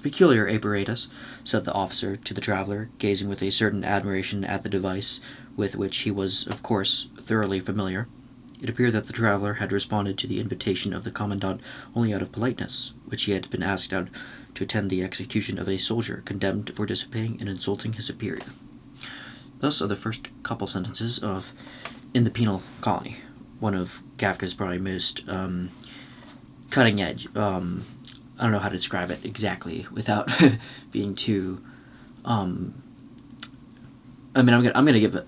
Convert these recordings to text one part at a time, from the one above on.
peculiar apparatus," said the officer to the traveler, gazing with a certain admiration at the device, with which he was, of course, thoroughly familiar. It appeared that the traveler had responded to the invitation of the commandant only out of politeness, which he had been asked out to attend the execution of a soldier condemned for disobeying and insulting his superior. Thus are the first couple sentences of In the Penal Colony, one of Kafka's probably most cutting edge. I don't know how to describe it exactly without being too. I mean, I'm gonna give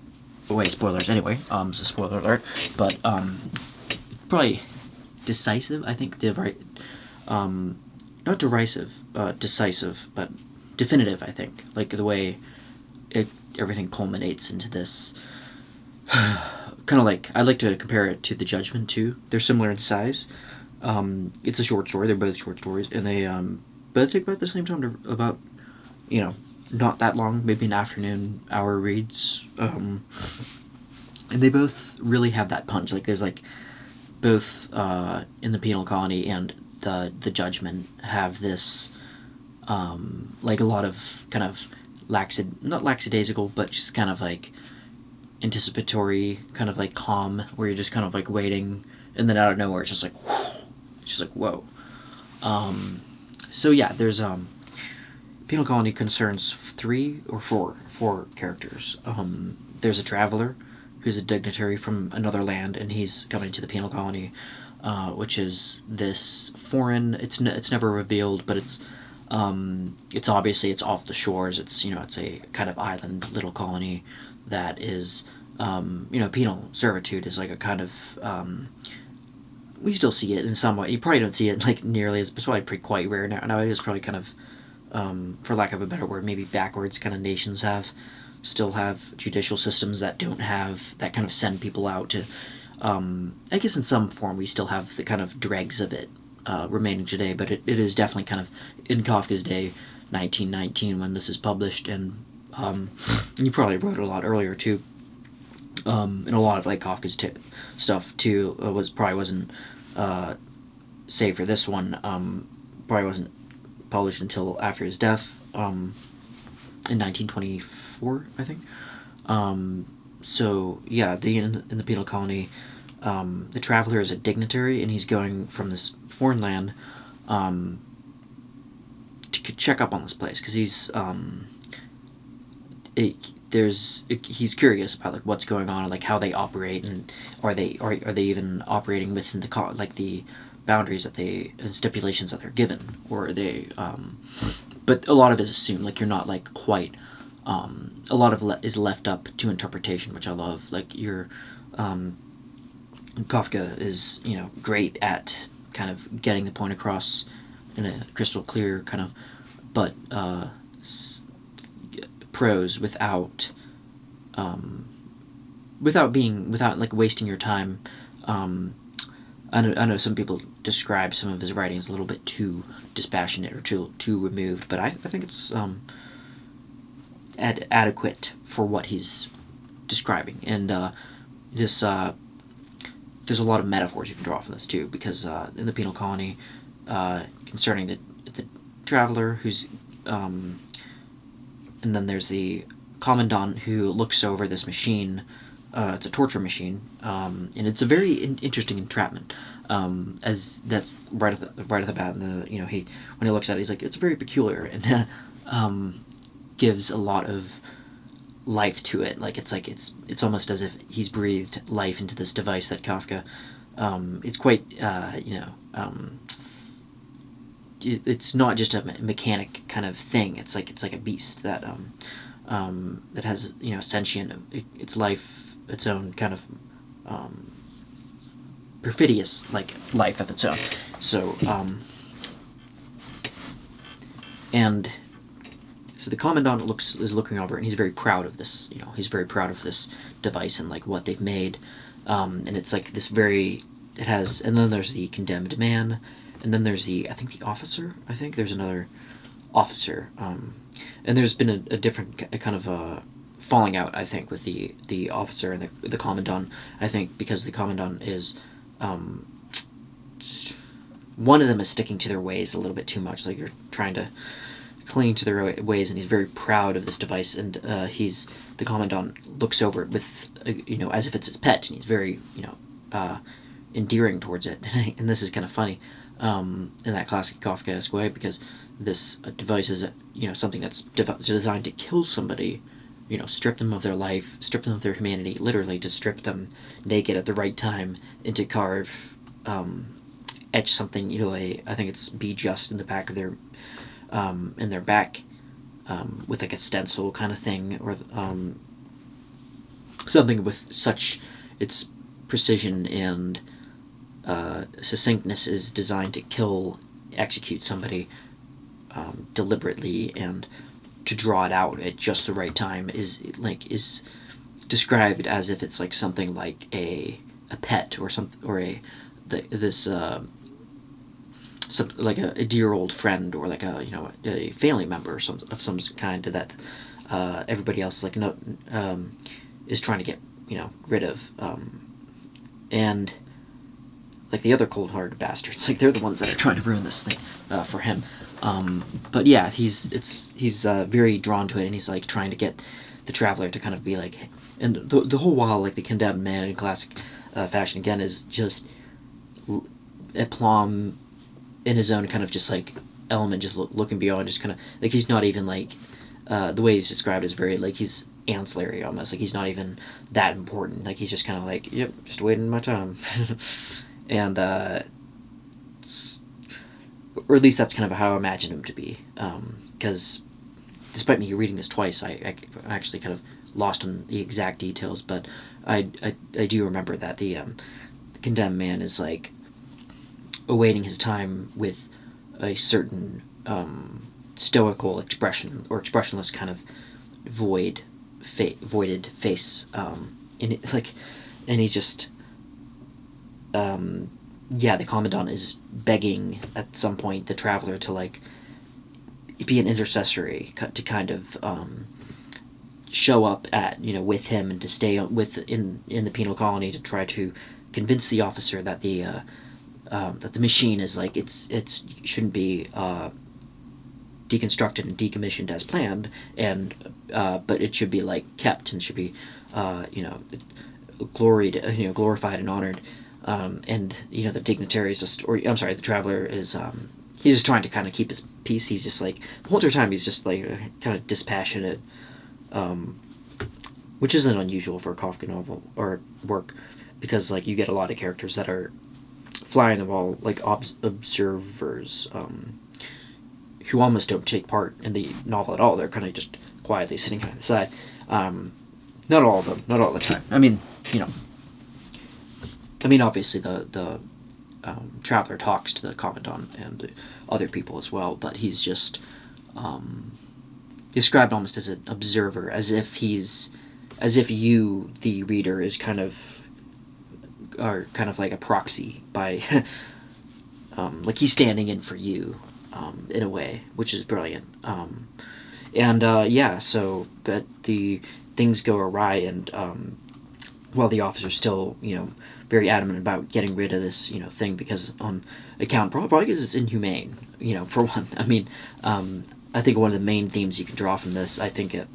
away spoilers anyway. So spoiler alert, but probably decisive. I think not derisive, decisive, but definitive. I think like the way everything culminates into this. Kind of like I like to compare it to The Judgment too. They're similar in size. It's a short story. They're both short stories, and they both take about the same time to about not that long, maybe an afternoon hour reads. And they both really have that punch. Like there's like both In the Penal Colony and the Judgment have this like a lot of kind of not lackadaisical, but just kind of like anticipatory, kind of like calm, where you're just kind of like waiting, and then out of nowhere it's just like whoa. So yeah, there's Penal Colony concerns four characters. There's a traveler who's a dignitary from another land, and he's coming to the Penal Colony, which is this foreign. It's never revealed, but it's obviously it's off the shores. It's a kind of island little colony that is penal servitude is like a kind of we still see it in some way. You probably don't see it like nearly as, it's probably quite rare now. Now it is probably kind of for lack of a better word, maybe backwards kind of nations still have judicial systems that don't have that kind of send people out to I guess in some form we still have the kind of dregs of it remaining today, but it is definitely kind of in Kafka's day, 1919 when this is published, and you probably wrote it a lot earlier too. And a lot of like Kafka's stuff too wasn't save for this one, probably wasn't published until after his death in 1924, I think. So yeah, in the Penal Colony, the traveler is a dignitary, and he's going from this foreign land to check up on this place because he's he's curious about like what's going on and like how they operate, and are they even operating within the boundaries and stipulations that they're given, or are they but a lot of it is assumed, like you're not like quite a lot of is left up to interpretation, which I love. Like Kafka is great at kind of getting the point across in a crystal clear kind of but prose without like wasting your time. I know some people describe some of his writing as a little bit too dispassionate or too removed, but I think it's adequate for what he's describing. And there's a lot of metaphors you can draw from this too, because in the Penal Colony, concerning the traveler who's and then there's the commandant who looks over this machine. It's a torture machine, and it's a very interesting entrapment. As that's right at the bat. When he looks at it, he's like, it's very peculiar, and gives a lot of life to it. Like it's almost as if he's breathed life into this device that Kafka. It's quite it's not just a mechanic kind of thing. It's like a beast that that has sentient, its life, its own kind of perfidious like life of its own. So and so the commandant is looking over it, and he's very proud of this. He's very proud of this device and like what they've made. And it's like this very. It has, and then there's the condemned man. And then there's the officer. I think there's another officer. And there's been a different kind of falling out, I think, with the officer and the commandant. I think because the commandant is one of them is sticking to their ways a little bit too much. Like you're trying to clinging to their ways, and he's very proud of this device. And the commandant looks over it with, as if it's his pet, and he's very, endearing towards it. And this is kind of funny, in that classic Kafkaesque way, because this device is, something that's designed to kill somebody, strip them of their life, strip them of their humanity, literally to strip them naked at the right time, and to carve, etch something, I think it's "Be Just" in the back of their, in their back, with like a stencil kind of thing, or something with such its precision and succinctness is designed to execute somebody, deliberately, and to draw it out at just the right time is described as if it's like something like a pet or something, or like a dear old friend, or like a family member of some kind that everybody else is trying to get rid of, and like the other cold-hearted bastards, like they're the ones that are trying to ruin this thing for him. But yeah, he's very drawn to it, and he's like trying to get the traveler to kind of be like, and the whole while, like the condemned man in classic fashion again is just aplomb in his own kind of just like element, just looking beyond, just kind of like he's not even like the way he's described is very like he's ancillary almost, like he's not even that important, like he's just kind of like, yep, just waiting my time. And or at least that's kind of how I imagine him to be, because despite me reading this twice, I actually kind of lost on the exact details, but I do remember that the condemned man is like awaiting his time with a certain stoical expression, or expressionless kind of voided face, in it, like, and he's just the commandant is begging at some point the traveler to like be an intercessory, to kind of show up at with him, and to stay in the penal colony, to try to convince the officer that the machine is like it's shouldn't be deconstructed and decommissioned as planned, and but it should be like kept, and should be glorified and honored. And the dignitary is just, or I'm sorry, the traveler is he's just trying to kind of keep his peace. He's just like the whole entire time he's just like kind of dispassionate, which isn't unusual for a Kafka novel or work, because like you get a lot of characters that are fly on the wall, like observers, who almost don't take part in the novel at all. They're kind of just quietly sitting on the side. Not all of them, not all the time. I mean, obviously the traveler talks to the commandant and the other people as well, but he's just described almost as an observer, as if you, the reader, is kind of like a proxy by like he's standing in for you, in a way, which is brilliant. So but the things go awry, and while the officer's still very adamant about getting rid of this thing, because on account, probably because it's inhumane, for one. I mean, I think one of the main themes you can draw from this, I think it,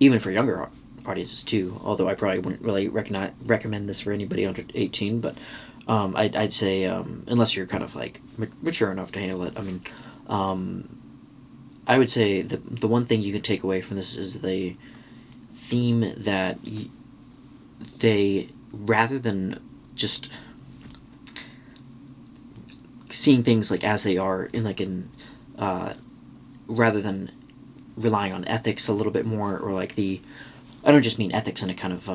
even for younger audiences too, although I probably wouldn't really recommend this for anybody under 18, but I'd say, unless you're kind of like mature enough to handle it, I mean, I would say the one thing you can take away from this is the theme that they, rather than just seeing things like as they are, rather than relying on ethics a little bit more, or like I don't just mean ethics in a kind of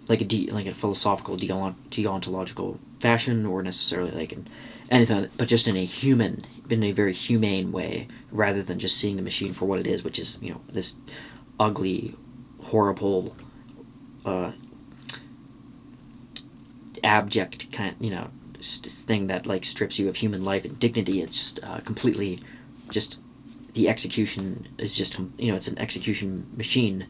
like a philosophical deontological fashion, or necessarily like in anything, but just in a very humane way, rather than just seeing the machine for what it is, which is this ugly, horrible, abject kind thing that like strips you of human life and dignity. It's just completely, just the execution is just it's an execution machine.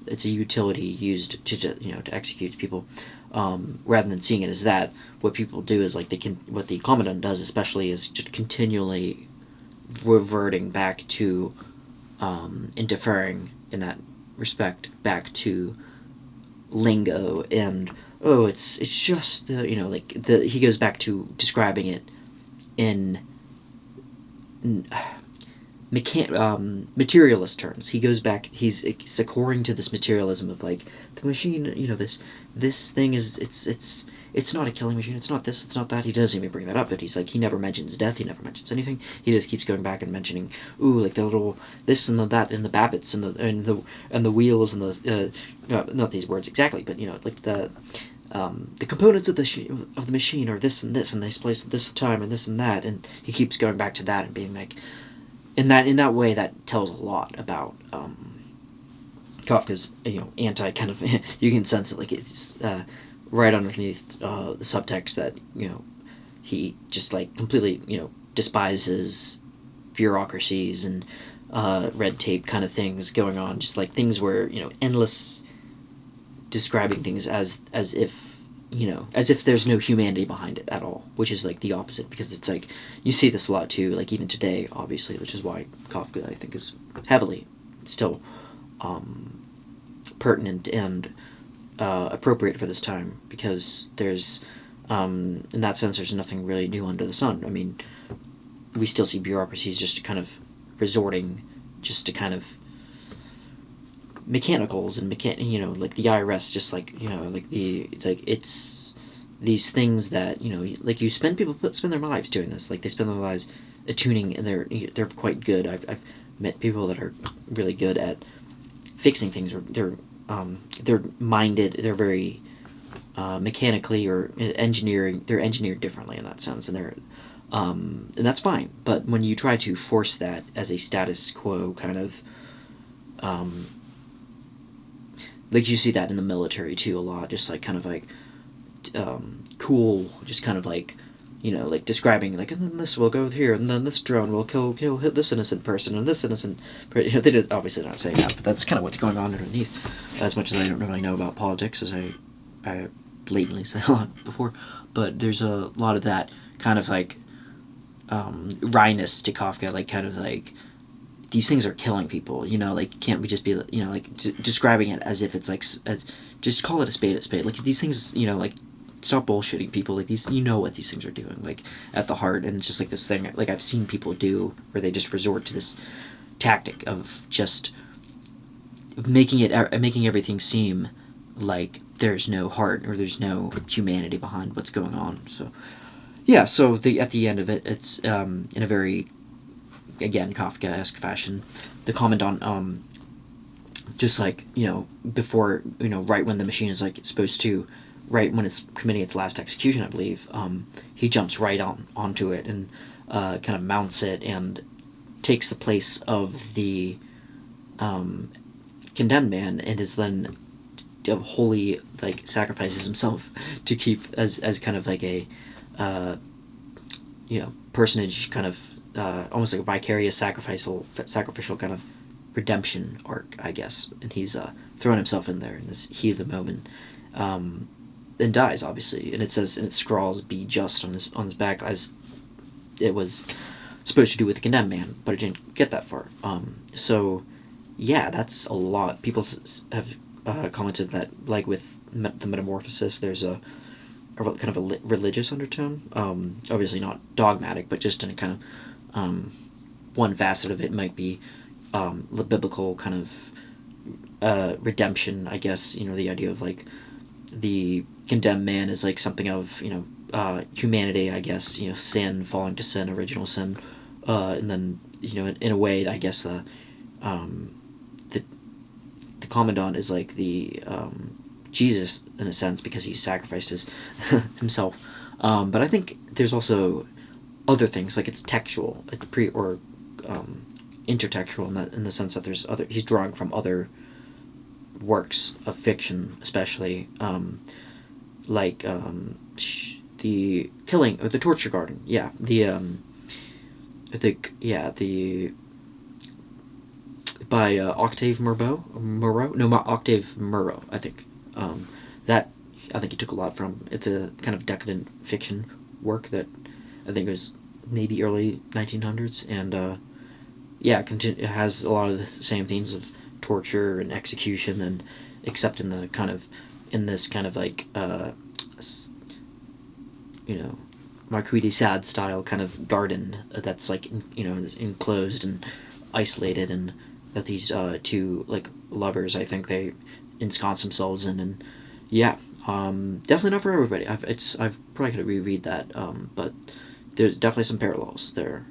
It's a utility used to execute people. Rather than seeing it as that, what people do is like what the commandant does especially is just continually reverting back to and deferring in that respect back to lingo and oh it's just the like the he goes back to describing it in materialist terms. He goes back. He's according to this materialism of like the machine. This thing is it's not a killing machine. It's not this. It's not that. He doesn't even bring that up. But he's like he never mentions death. He never mentions anything. He just keeps going back and mentioning like the little this and the that and the babbits and the wheels and the not these words exactly, but like the components of the machine are this and this place at this time and this and that, and he keeps going back to that and being like, in that way, that tells a lot about Kafka's anti kind of you can sense it like it's right underneath the subtext that he just like completely despises bureaucracies and red tape kind of things going on, just like things where endless describing things as if as if there's no humanity behind it at all, which is like the opposite, because it's like you see this a lot too, like even today obviously, which is why Kafka I think is heavily still pertinent and appropriate for this time, because there's in that sense there's nothing really new under the sun. I mean, we still see bureaucracies just kind of resorting just to kind of mechanicals and like the IRS, just like it's these things that like people spend their lives doing this, like they spend their lives attuning, and they're quite good. I've met people that are really good at fixing things, or they're minded, they're very mechanically or engineering, they're engineered differently in that sense, and they're and that's fine. But when you try to force that as a status quo kind of like you see that in the military too a lot, just like kind of like cool, just kind of like like describing like, and then this will go here, and then this drone will kill hit this innocent person and this innocent they did obviously not saying that, but that's kind of what's going on underneath, as much as I don't really know about politics, as I blatantly said a lot before. But there's a lot of that kind of like wryness to Kafka, like kind of like these things are killing people, like can't we just be like describing it as if it's like as just call it a spade, like these things, like stop bullshitting people, like these, what these things are doing, like at the heart. And it's just like this thing like I've seen people do where they just resort to this tactic of just making everything seem like there's no heart or there's no humanity behind what's going on. So yeah, so at the end of it, it's in a very, again, Kafkaesque fashion, the commandant just like before, right when the machine is like supposed to, right when it's committing its last execution, I believe, he jumps right onto it and kind of mounts it and takes the place of the condemned man, and is then wholly like sacrifices himself to keep as kind of like a personage, kind of almost like a vicarious sacrificial kind of redemption arc, I guess. And he's thrown himself in there in this heat of the moment, and dies obviously. And it says, and it scrawls "Be just" on his back, as it was supposed to do with the condemned man, but it didn't get that far. So yeah, that's a lot. People have commented that, like with the Metamorphosis, there's a kind of a religious undertone. Obviously not dogmatic, but just in a kind of one facet of it might be the biblical kind of redemption, I guess. The idea of like the condemned man is like something of humanity, I guess. Sin, falling to sin, original sin, and then in a way, I guess the commandant is like the Jesus in a sense, because he sacrificed himself. But I think there's also other things, like it's textual, like intertextual in the sense that he's drawing from other works of fiction, especially like the killing or the torture garden. Yeah, by Octave Octave Murrow, I think. That I think he took a lot from. It's a kind of decadent fiction work that I think was maybe early 1900s, and yeah, it has a lot of the same themes of torture and execution, and except in the kind of in this kind of like you know, Marquis de Sade style kind of garden that's like enclosed and isolated, and that these two like lovers, I think they ensconce themselves in, and yeah, definitely not for everybody. I've probably could reread that, but there's definitely some parallels there.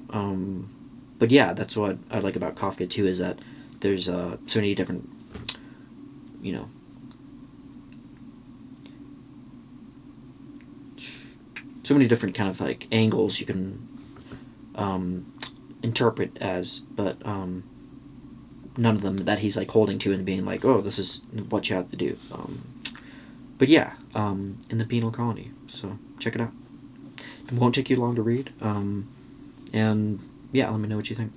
But yeah, that's what I like about Kafka too, is that there's so many different, you know, so many different kind of like angles you can interpret as, but none of them that he's like holding to and being like, oh, this is what you have to do. But yeah, in the penal colony. So check it out. It won't take you long to read. And yeah, let me know what you think.